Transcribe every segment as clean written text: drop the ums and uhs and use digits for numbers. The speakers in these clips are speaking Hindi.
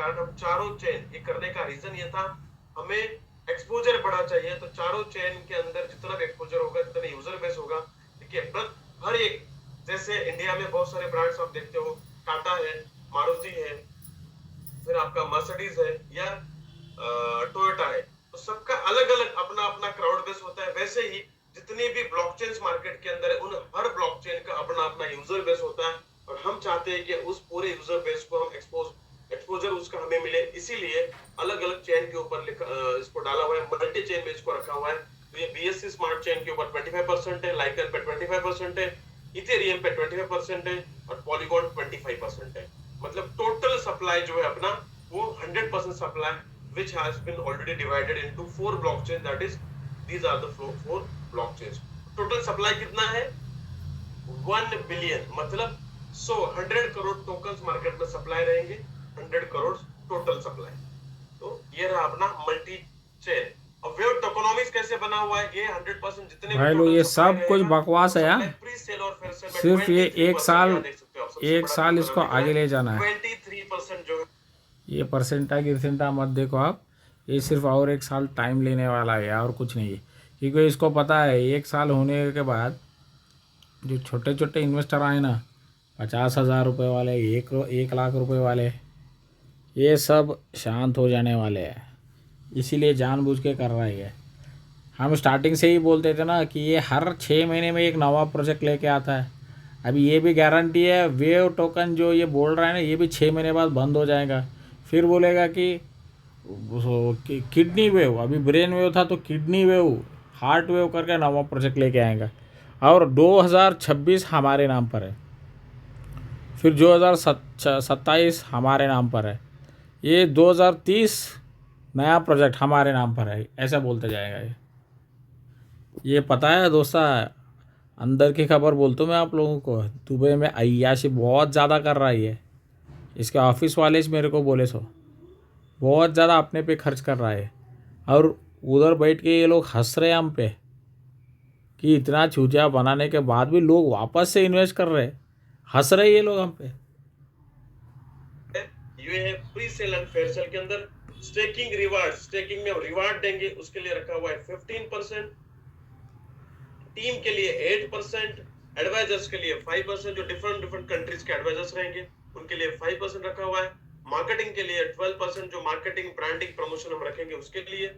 कारण हम चारों चेन ये करने का रीजन ये था, हमें एक्सपोजर बढ़ा चाहिए। तो चारों चेन के अंदर जितना भी एक्सपोजर होगा, जितना यूजर बेस होगा, देखिए हर एक, जैसे इंडिया में बहुत सारे ब्रांड्स आप देखते हो, टाटा है, मारुति है, फिर आपका मर्सिडीज है या टोयोटा है, तो सबका अलग अलग अपना अपना क्राउड बेस होता है। वैसे ही जितनी भी ब्लॉकचेन मार्केट के अंदर है, उन हर ब्लॉकचेन का अपना अपना यूजर बेस होता है, और हम चाहते हैं कि उस पूरे यूजर बेस को हम एक्सपोजर उसका हमें मिले, इसीलिए अलग अलग चेन के ऊपर इसको डाला हुआ है, मल्टी चेन में इसको रखा हुआ है। तो ये BSC स्मार्ट चेन के ऊपर 25% है, लाइकन पे 25% है, इथेरियम पे 25% है, और पॉलीगॉन 25% है। मतलब टोटल सप्लाई जो है अपना, वो 100% supply which has been already divided into 4 blockchain, that is these are the 4 blockchains. Total supply कितना है? 1 बिलियन, मतलब 100 करोड़ टोकन्स मार्केट में सप्लाई रहेंगे, 100 करोड़ टोटल सप्लाई। तो ये रहा अपना मल्टी चेन। अब वेव टोकनॉमिक्स कैसे बना हुआ है, ये 100% जितने भाई भी लोग ये टोटल सप्लाई सब कुछ रहेगा, बकवास है यार, प्री सेल और फेयर सेल में सिर्फ ये 23%, यहाँ देख सकते हो आप, सबसे एक बड़ा साल व्यू इसको बनाने आगे का ले जाना है। 23% जो ये परसेंटा गिरसेंटा मत देखो आप, ये सिर्फ और एक साल टाइम लेने वाला है और कुछ नहीं है। क्योंकि इसको पता है एक साल होने के बाद जो छोटे छोटे इन्वेस्टर आए ना, 50,000 रुपये वाले, 1 लाख रुपए वाले, ये सब शांत हो जाने वाले हैं। इसीलिए जानबूझ के कर रहा है। हम स्टार्टिंग से ही बोलते थे ना कि ये हर 6 महीने में एक नवा प्रोजेक्ट लेके आता है। अभी ये भी गारंटी है, वेव टोकन जो ये बोल रहा है ना, ये भी 6 महीने बाद बंद हो जाएगा। फिर बोलेगा कि किडनी वेव, अभी ब्रेन वेव था तो किडनी वेव, हार्ट वेव करके नवा प्रोजेक्ट लेके आएगा। और 2026 हमारे नाम पर है, फिर 2027 हमारे नाम पर है, ये 2030 नया प्रोजेक्ट हमारे नाम पर है, ऐसा बोलते जाएगा ये पता है दोस्ता। अंदर की खबर बोलता हूँ मैं आप लोगों को, दुबई में अय्याशी बहुत ज़्यादा कर रहा है ये। इसके ऑफिस वाले मेरे को बोले सो, बहुत ज़्यादा अपने पे खर्च कर रहा है। और उधर बैठ के ये लोग हंस रहे हैं हम पे कि इतना चूतिया बनाने के बाद भी लोग वापस से इन्वेस्ट कर रहे हैं। हंस रहे ये लोग हम पे। ये है pre sale and fair sale के अंदर स्टेकिंग रिवार्ड, स्टेकिंग में रिवार्ड देंगे, उसके लिए रखा हुआ है 15%, टीम के लिए 8%, एडवाइजर्स के लिए 5%, जो डिफरेंट कंट्रीज के एडवाइजर्स रहेंगे उनके लिए 5% रखा हुआ है, मार्केटिंग के लिए 12%, जो मार्केटिंग ब्रांडिंग प्रमोशन हम रखेंगे उसके लिए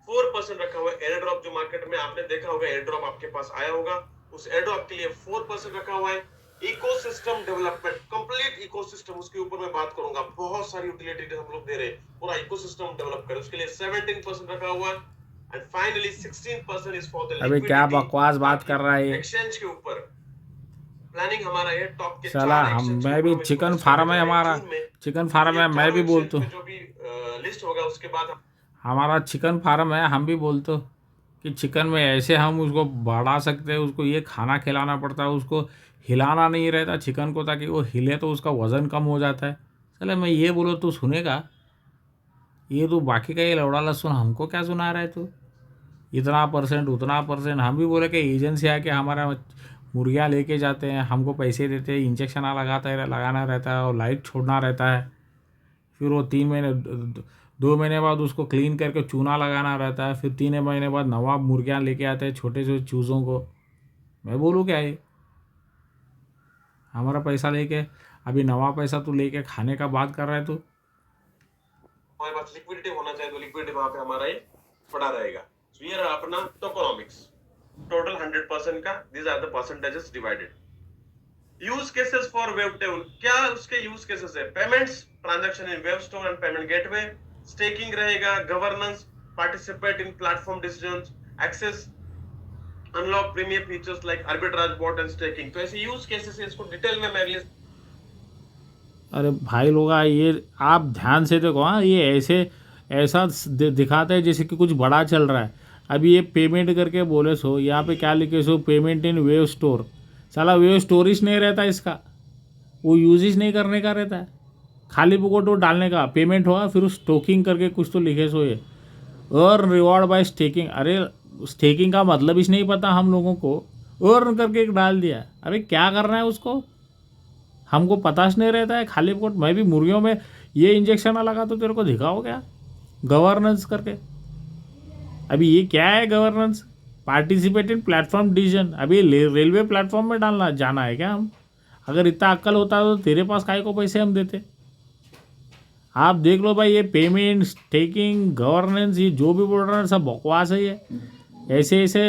4% रखा हुआ है। एयर ड्रॉप जो मार्केट में आपने देखा होगा, एयर ड्रॉप आपके पास आया होगा, उस एयर ड्रॉप के लिए 4% रखा हुआ है। इकोसिस्टम डेवलपमेंट, कंप्लीट इकोसिस्टम, उसके ऊपर मैं बात करूंगा, बहुत सारी यूटिलिटी हम लोग दे रहे हैं, पूरा इकोसिस्टम डेवलप करें, उसके लिए 17% रखा हुआ है। And finally 16% is for the अबे क्या बकवास बात कर रहा है ये। एक्सचेंज के ऊपर प्लानिंग हमारा है, टॉप के साला 4 हम, एक्सचेंज के मैं ऊपर भी हम इसको चिकन लिस्ट करने फार्म है जा रहे हैं हमारा, जून में। चिकन फार्म ये है, मैं भी चारों बोलता एक्सचेंज हूँ। पे जो भी लिस्ट होगा उसके बाद हमारा चिकन फार्म है, हम भी बोलते हो कि चिकन में ऐसे हम उसको बढ़ा सकते हैं, उसको ये खाना खिलाना पड़ता है, उसको हिलाना नहीं रहता चिकन को, ताकि वो हिले तो उसका वज़न कम हो जाता है। चले मैं ये बोलो तो सुनेगा, ये तो बाकी का ये लौड़ा लहसुन हमको क्या सुना रहा है तू, इतना परसेंट उतना परसेंट। हम भी बोले कि एजेंसी आके हमारा मुर्गियाँ लेके जाते हैं, हमको पैसे देते हैं, इंजेक्शन लगाना रहता है और लाइट छोड़ना रहता है। फिर वो 3 महीने 2 महीने बाद उसको क्लीन करके चूना लगाना रहता है, फिर 3 महीने बाद नवाब मुर्गियाँ लेके आते हैं, छोटे छोटे चूज़ों को। मैं बोलूँ क्या ये हमारा पैसा लेके, अभी नवा पैसा तू लेके खाने का बात कर रहा है तू। हमारे पास लिक्विडिटी होना चाहिए, तो लिक्विडिटी वहां पे हमारा ये पड़ा रहेगा। तो ये रहा अपना टोकोनॉमिक्स, टोटल 100% का, these are the percentages divided. Use cases for wavetable, क्या उसके यूज केसेस है? Payments, transaction in wavestone and payment gateway, staking रहेगा, governance, participate in platform decisions, access, unlock premium features like arbitrage bot and staking. तो ऐसे यूज केसेस है, इसको डिटेल में मैं अगले। अरे भाई लोग ये आप ध्यान से देखो, हाँ ये ऐसा दिखाता है जैसे कि कुछ बड़ा चल रहा है। अभी ये पेमेंट करके बोले सो, यहाँ पे क्या लिखे सो, पेमेंट इन वेव स्टोर। साला वेव स्टोरेज नहीं रहता इसका, वो यूजेज नहीं करने का रहता है, खाली बुकोट वो डालने का, पेमेंट होगा फिर स्टोकिंग करके कुछ तो लिखे सो ये, अर्न रिवॉर्ड बाय स्टेकिंग। अरे स्टेकिंग का मतलब इस नहीं पता हम लोगों को, अर्न करके एक डाल दिया। अरे क्या करना है उसको, हमको पता नहीं रहता है, खाली बुकोट। मैं भी मुर्गियों में ये इंजेक्शन ना लगा तो तेरे को दिखाओ क्या गवर्नेंस करके। अभी ये क्या है governance? Participate in platform decision. अभी रेलवे प्लेटफॉर्म में डालना जाना है क्या हम? अगर इतना अक्ल होता तो तेरे पास काय को पैसे हम देते। आप देख लो भाई, ये पेमेंट स्टेकिंग गवर्नेंस ये जो भी बोल रहा है सब बकवास है। ये ऐसे ऐसे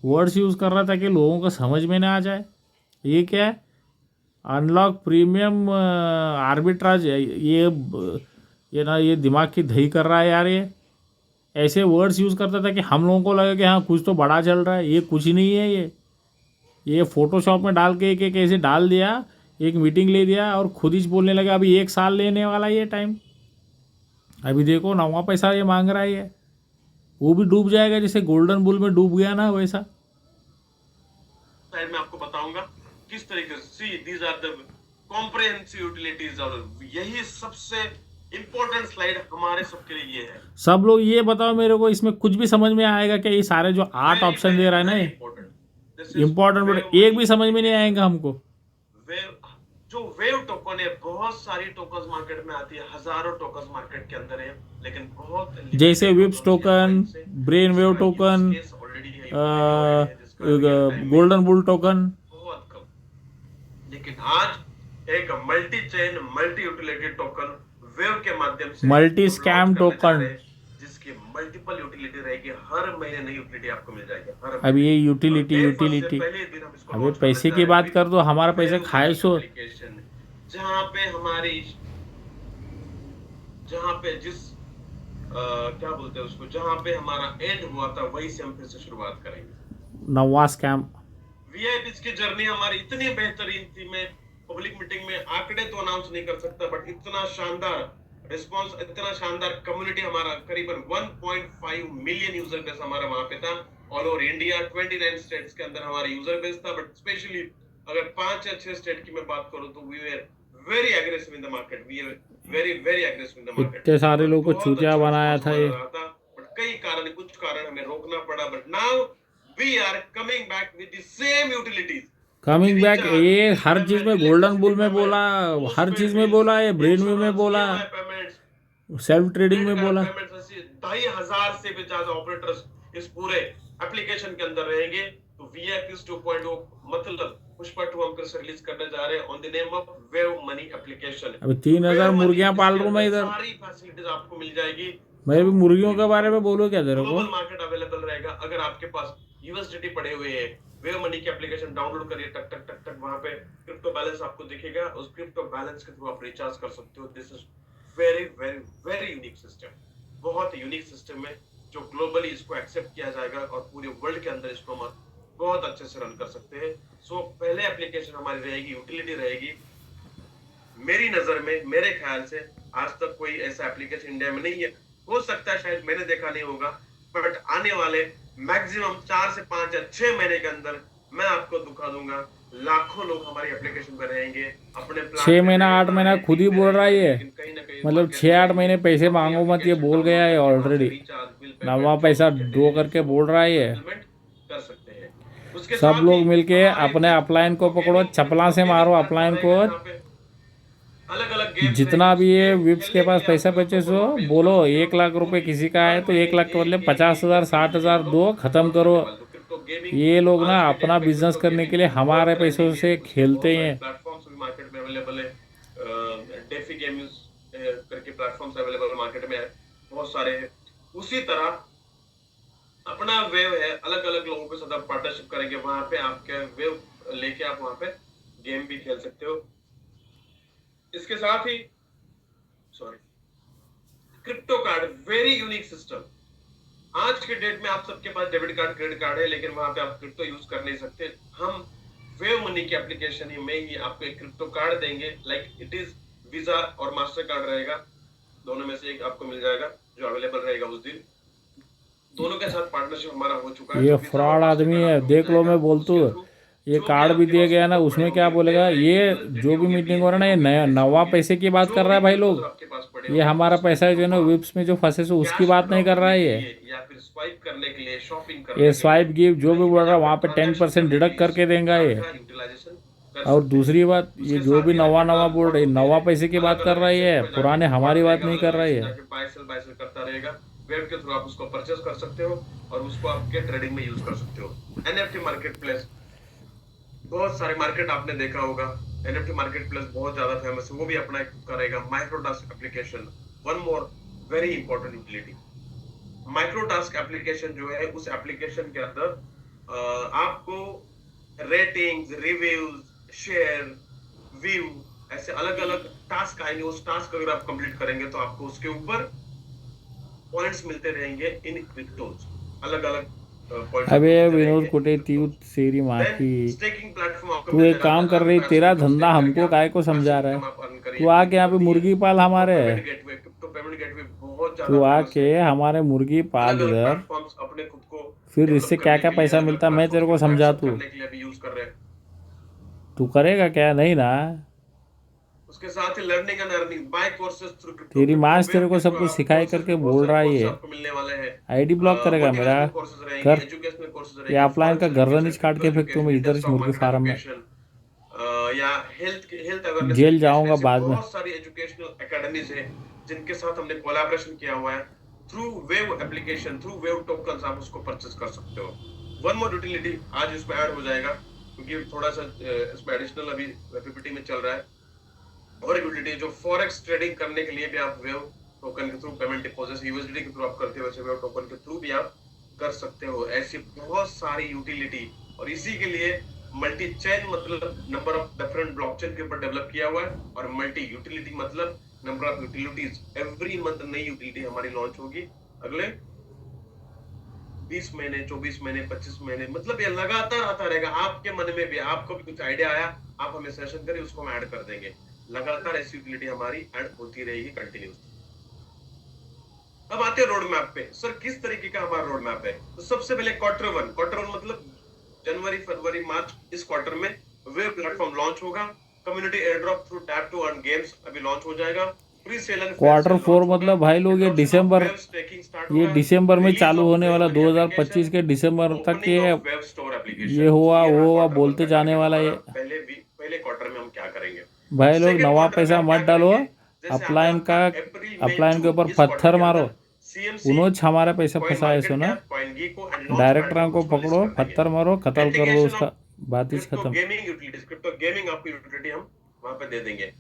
वर्ड्स यूज़ कर रहा था कि लोगों को समझ में ना आ जाए। ये क्या है? Unlock premium arbitrage. ये ना ये दिमाग की दही कर रहा है यार। ये ऐसे वर्ड्स यूज़ करता था कि हम लोगों को लगे कि हाँ कुछ तो बड़ा चल रहा है। ये कुछ ही नहीं है। ये फोटोशॉप में डाल के एक ऐसे डाल दिया, एक मीटिंग ले दिया और खुद ही बोलने लगा अभी 1 साल लेने वाला ये टाइम। अभी देखो नवा पैसा ये मांग रहा है ये, वो भी डूब जाएगा जैसे गोल्डन बुल में डूब गया ना वैसा। साइड में आपको बताऊंगा किस तरीके से see these are the comprehensive utilities, और यही सबसे इंपॉर्टेंट स्लाइड हमारे सबके लिए ये है। सब लोग ये बताओ मेरे को, इसमें कुछ भी समझ में आएगा क्या? ये सारे जो 8 ऑप्शन दे रहा है ना इम्पोर्टेंट, बट एक भी समझ में नहीं आएगा हमको। जो वेव टोकन है, बहुत सारी टोकन्स मार्केट में आती है, हजारों टोकन्स मार्केट के अंदर है, लेकिन बहुत जैसे विप्स token, brain wave token, golden bull token, बहुत कम। लेकिन आज एक multi chain multi utility token wave के माध्यम से मल्टी स्कैम टोकन, जिसकी मल्टीपल यूटिलिटी रहेगी। हर महीने नई यूटिलिटी आपको मिल जाएगी। अब ये यूटिलिटी अबे पैसे की बात कर दो, हमारा पैसे खाए सो। जहाँ पे हमारी जहाँ पे जिस क्या बोलते हैं उसको, जहाँ पे हमारा एंड हुआ था वहीं से हम फिर से शुरुआत करेंगे। नवा स्कैम वीआईपी की जर्नी हमारी इतनी बेहतरीन थी, मैं पब्लिक मीटिंग में आंकड़े तो अनाउंस नहीं कर सकता, बट इतना शानदार रिस्पांस, इतना शानदार कम्युनिटी हमारा, करीबन 1.5 मिलियन यूजर बेस हमारा वहां पे था। ऑल ओवर इंडिया 29 स्टेट्स के अंदर हमारा यूजर बेस था, बट स्पेशली अगर 5 या 6 स्टेट की मैं बात करूं तो we were very aggressive in the market. We were very very aggressive in the market. इतने सारे लोग को चूतिया बनाया था ये, बट कई कारण, कुछ कारण हमें रोकना पड़ा, but now we are coming back with the same utilities. Coming back. ये हर चीज में गोल्डन बुल में बोला, हर चीज में बोला, ये ब्रेन में बोला, सेल्फ ट्रेडिंग में बोला। 2,500 से भी ज्यादा ऑपरेटर्स इस पूरे एप्लीकेशन के अंदर रहेंगे। तो वीआईपी 2.0 मतलब पुष्पा 2 हम फिर रिलीज करने जा रहे हैं on the name of wave money application. अभी 3,000 मुर्गियां पाल रहा हूं मैं इधर, सारी फैसिलिटीज आपको मिल जाएगी। मैं भी मुर्गियों के बारे में बोलूं क्या तेरे को? ग्लोबल मार्केट अवेलेबल रहेगा। अगर आपके पास यूएसडीटी पड़े हुए हैं, वेव मनी की एप्लीकेशन डाउनलोड करिए, टक टक टक टक वहां पे क्रिप्टो बैलेंस आपको दिखेगा। उस क्रिप्टो बैलेंस के थ्रू आप रिचार्ज कर सकते हो। This is very very very unique system, बहुत यूनिक सिस्टम है जो ग्लोबली इसको एक्सेप्ट किया जाएगा और पूरे वर्ल्ड के अंदर इसको हम बहुत अच्छे से रन कर सकते हैं। सो पहले एप्लीकेशन हमारी रहेगी, यूटिलिटी रहेगी। मेरी नजर में, मेरे ख्याल से आज तक कोई ऐसा एप्लीकेशन इंडिया में नहीं है। हो सकता है शायद मैंने देखा नहीं होगा, बट आने वाले मैक्सिमम 4 से 5 या 6 महीने के अंदर मैं आपको दिखा दूंगा। लाखों लोग हमारी एप्लीकेशन पर रहेंगे। अपने 6 महीना 8 महीना खुद ही बोल रहा है ये, मतलब 6-8 महीने पैसे मांगो मत, ये बोल गया है ऑलरेडी। नवा पैसा ड्रॉ करके बोल रहा है ये। कर सकते हैं। सब लोग मिलके अपने अपलाइन को पकड़ो, चपला से मारो अपलाइन को। जितना भी ये विप्स के पास पैसा बचे सो बोलो, 1 लाख रुपए किसी का है तो 1 लाख के बदले 50,000 60,000 दो, खत्म करो। ये लोग ना अपना बिजनेस करने के लिए हमारे पैसों से खेलते हैं। प्लेटफॉर्म्स भी मार्केट में अवेलेबल है, डेफी गेम्स करके प्लेटफॉर्म्स अवेलेबल मार्केट में है, बहुत सारे हैं। उसी तरह अपना वेव है, अलग अलग लोगों के साथ आप पार्टनरशिप करेंगे, वहां पे आपके वेव लेके आप वहां पे गेम भी खेल सकते हो। इसके साथ ही crypto card, very unique system. आज के डेट में आप सबके पास डेबिट कार्ड क्रेडिट कार्ड है, लेकिन वहां पे आप क्रिप्टो यूज कर नहीं सकते। हम वेव मनी की एप्लीकेशन में ही आपको एक क्रिप्टो कार्ड देंगे, लाइक इट इज वीजा और मास्टर कार्ड रहेगा, दोनों में से एक आपको मिल जाएगा जो अवेलेबल रहेगा उस दिन। दोनों के साथ पार्टनरशिप हमारा हो चुका है। ये फ्रॉड आदमी है, देख लो। मैं बोलतू ये कार्ड भी दिया गया ना, उसमें क्या बोलेगा? ये जो भी मीटिंग हो रहा है ना, ये नवा पैसे की बात कर रहा है भाई लोग। ये हमारा पैसा है जो ना विप्स में जो फंसे से उसकी बात नहीं कर रहा है ये। या फिर स्वाइप करने के लिए, शॉपिंग करने ये स्वाइप गिव जो भी बोल रहा है वहाँ पे 10% डिडक्ट करके देंगे ये। यूटिलाइजेशन कर और सकते हैं। दूसरी बात, ये उसके जो साथ भी ही नवा आपके नवा पास बोल रही, बहुत नवा होते पैसे की हैं, बात अलग कर अलग रही है, एक्सचेंज में जाके पुराने स्पॉट हमारी बात रहेगा, नहीं अलग कर अलग रही एक्सचेंज है। जाके बाय सेल करता रहेगा। वेब के थ्रू आप उसको परचेस कर सकते हो और उसको आपके ट्रेडिंग में यूज कर सकते हो। एनएफटी मार्केट प्लेस, बहुत सारे मार्केट आपने देखा होगा। एनएफटी मार्केट प्लेस बहुत ज्यादा फेमस है, वो भी अपना एक करेगा। Microtask application, one more very important utility. Microtask application जो है, उस एप्लीकेशन के अंदर आपको रेटिंग्स, रिव्यूज, शेयर, व्यू, ऐसे अलग अलग टास्क आएंगे। उस टास्क अगर आप कंप्लीट करेंगे तो आपको उसके ऊपर पॉइंट्स मिलते रहेंगे इन क्रिप्टोज। अलग अलग पॉइंट्स अबे आपको मिलते विनोद रहेंगे इन कुटे तीऊ क्रिप्टोज। तेरी माँ देन की, स्टेकिंग प्लेटफॉर्म आपको तू मिल एक जाता काम है। कर आप रही, पैसिव तेरा इनकम धंधा स्टेक करके हमको आप काय को समझा पैसिव रहा इनकम है। आप अर्न करिए। तू आके यहाँ पे दिक्कत नहीं है। मुर्गी पाल हमारे, क्रिप्टो पेमेंट गेटवे बहुत तू ज्यादा फेमस आके है। हमारे मुर्गी अलग पाल अलग इधर, प्लेटफॉर्म्स अपने खुद को फिर डेवलप इससे क्या करने क्या के लिए, पैसा अलग अलग मिलता मैं तेरे प्लेटफॉर्म्स को पे समझा, व्हाट्सअप तू करने के लिए भी यूज कर रहे हैं। तू करेगा क्या, नहीं ना? उसके साथ ही learning and earning, by courses through crypto, तेरी क्रिप्टो माँ वेव तेरे को के सब थ्रू कुछ आप सिखाई कोर्सेज करके में बहुत बोल सारे रहा है कोर्सेज ये। आपको मिलने वाले हैं। आईडी ब्लॉक करेगा मेरा, मोटिवेशनल कोर्सेज रहेंगे, कर। एजुकेशनल कोर्सेज ये रहेंगे, अपलाइन का फॉरेक्स गर्दन एजुकेशन, काट क्रिप्टो के फेंक दूँ एजुकेशन, मैं इंडियन इधर इस स्टॉक मुर्गी मार्केट फार्म में, एजुकेशन, या हेल्थ अवेयरनेस जेल एजुकेशन, जाऊंगा ऐसे बाद में। बहुत सारी एजुकेशनल एकेडमीज है जिनके साथ हमने कोलैबोरेशन किया हुआ है। Through wave application, through wave tokens आप उसको परचेस कर सकते हो। वन मोर यूटिलिटी आज इसमें ऐड हो जाएगा, क्योंकि थोड़ा सा इसमें एडिशनल अभी पीपीटी में चल रहा है। और एक यूटिलिटी जो फॉरेक्स ट्रेडिंग करने के लिए भी आप वेव टोकन के थ्रू पेमेंट डिपॉजिट यूएसडी के थ्रू आप करते हो, वैसे वेव टोकन के थ्रू भी आप कर सकते हो। ऐसी बहुत सारी यूटिलिटी, और इसी के लिए मल्टी चेन मतलब नंबर ऑफ डिफरेंट ब्लॉकचेन के ऊपर डेवलप किया हुआ है, और मल्टी यूटिलिटी मतलब number of utilities. Every month नई यूटिलिटी हमारी लॉन्च होगी अगले 20 महीने, 24 महीने, 25 महीने, मतलब ये लगातार आता रहेगा। आपके मन में भी, आपको भी कुछ आइडिया आया, आप हमें सेशन करें, उसको हम ऐड कर देंगे। लगातार ऐसी यूटिलिटी हमारी ऐड होती रहेगी कंटिन्यूस। अब आते हैं रोड मैप पे। सर किस तरीके का हमारा रोड मैप है? तो सबसे पहले क्वार्टर वन मतलब जनवरी, फरवरी, मार्च, इस क्वार्टर में वेब प्लेटफॉर्म लॉन्च होगा। Community airdrop through tap to earn games अभी लॉन्च हो जाएगा। Pre sale and fair quarter sale four launch होगा। मतलब भाई लोग ये adoption of December, web staking start ये होगा। दिसंबर में रिलीज चालू ऑफ होने वेव वाला, मनी 2025 एप्लीकेशन, के दिसंबर तक ये ओपनिंग ऑफ वेब स्टोर ये एप्लीकेशन। हुआ ये वो रहा हुआ क्वार्टर वन बोलते का जाने टारगेट वाला हमारा। ये। पहले क्वार्टर में हम क्या करेंगे? भाई लोग सेकेंड नवा क्वार्टर में पैसा हम क्या मत डालो, करेंगे? जैसे आता है अपलाइन आपका का, अप्रैल, मई, अपलाइन के जून, ऊपर इस क्वार्टर पत्थर के मारो। अंदर सीएमसी, उन्होंने हमारा पैसा कॉइन फंसाए सो मार्केट ना। Cap, CoinGecko and launchpad director पर हम को उसको लिस्ट पकड़ो, कर देंगे। पत्थर मारो, कत्ल कर दो इंटीग्रेशन उसका, ऑफ बात ही क्रिप्टो खत्म। गेमिंग यूटिलिटीज, क्रिप्टो गेमिंग आपको यूटिलिटी हम वहां पे दे देंगे।